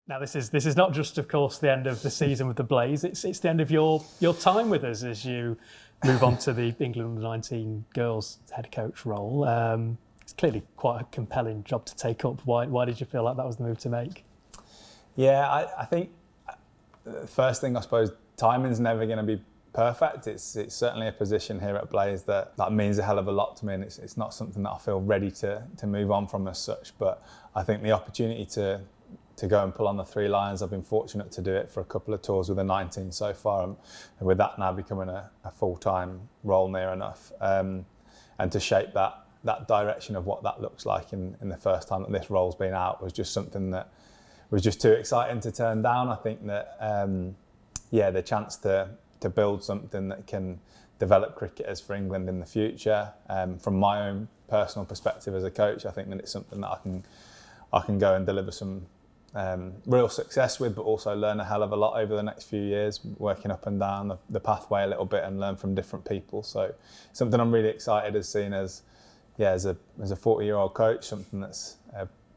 Now, this is not just, of course, the end of the season with the Blaze. It's the end of your time with us as you move on to the England Under-19 girls head coach role. It's clearly quite a compelling job to take up. Why did you feel like that was the move to make? Yeah, I think the first thing, I suppose, timing's never going to be perfect. It's certainly a position here at Blaze that means a hell of a lot to me, and it's not something that I feel ready to move on from as such. But I think the opportunity to go and pull on the three lions, I've been fortunate to do it for a couple of tours with the 19 so far, and with that now becoming a full-time role near enough, and to shape that direction of what that looks like in the first time that this role's been out was just something that was just too exciting to turn down. I think that the chance to build something that can develop cricketers for England in the future, from my own personal perspective as a coach, I think that it's something that I can go and deliver some real success with, but also learn a hell of a lot over the next few years, working up and down the pathway a little bit and learn from different people. So something I'm really excited as seen as a 40-year-old coach, something that's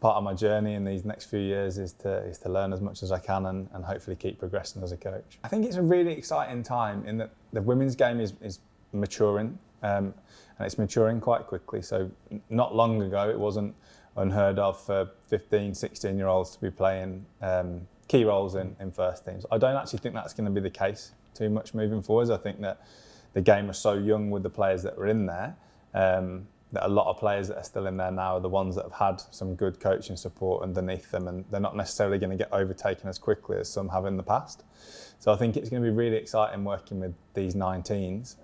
part of my journey in these next few years is to learn as much as I can and hopefully keep progressing as a coach. I think it's a really exciting time in that the women's game is maturing, and it's maturing quite quickly. So not long ago it wasn't unheard of for 15, 16-year-olds to be playing key roles in first teams. I don't actually think that's going to be the case too much moving forwards. I think that the game is so young with the players that were in there, that a lot of players that are still in there now are the ones that have had some good coaching support underneath them, and they're not necessarily going to get overtaken as quickly as some have in the past. So I think it's going to be really exciting working with these 19s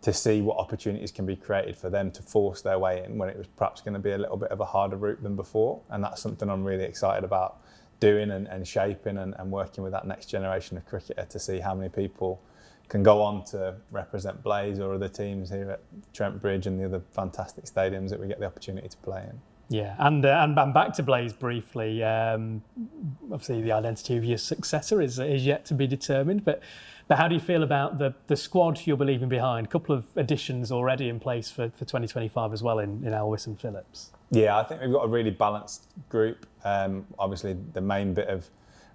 to see what opportunities can be created for them to force their way in when it was perhaps going to be a little bit of a harder route than before. And that's something I'm really excited about doing and shaping and working with that next generation of cricketer to see how many people can go on to represent Blaze or other teams here at Trent Bridge and the other fantastic stadiums that we get the opportunity to play in. Yeah, and back to Blaze briefly. Obviously, the identity of your successor is yet to be determined, but how do you feel about the squad you'll be leaving behind? A couple of additions already in place for 2025 as well in Elwys and Phillips. Yeah, I think we've got a really balanced group. Obviously, the main bit of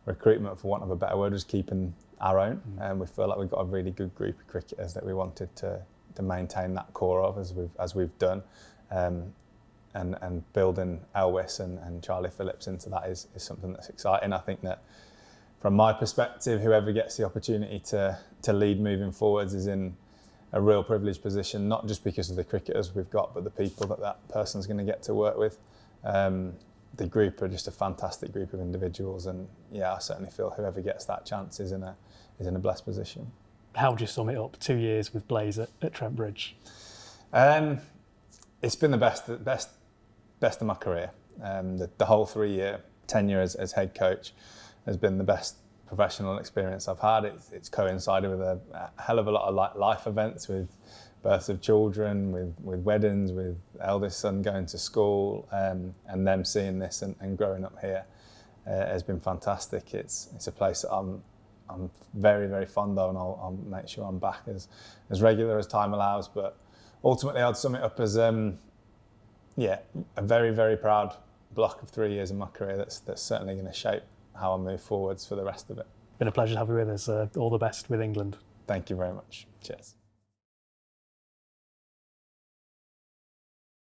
recruitment, for want of a better word, was keeping our own, and we feel like we've got a really good group of cricketers that we wanted to maintain that core of as we've done, and building Elwys and Charlie Phillips into that is something that's exciting. I think that from my perspective, whoever gets the opportunity to lead moving forwards is in a real privileged position, not just because of the cricketers we've got, but the people that person's going to get to work with. The group are just a fantastic group of individuals, and I certainly feel whoever gets that chance is in a blessed position. How would you sum it up? 2 years with Blaze at Trent Bridge. It's been the best of my career. The whole 3-year tenure as head coach has been the best professional experience I've had. It's coincided with a hell of a lot of life events, with births of children, with weddings, with eldest son going to school, and them seeing this and growing up here has been fantastic. It's a place that I'm very, very fond of, and I'll make sure I'm back as regular as time allows. But ultimately, I'd sum it up as a very, very proud block of 3 years in my career that's certainly going to shape how I move forwards for the rest of it. Been a pleasure to have you with us. All the best with England. Thank you very much. Cheers.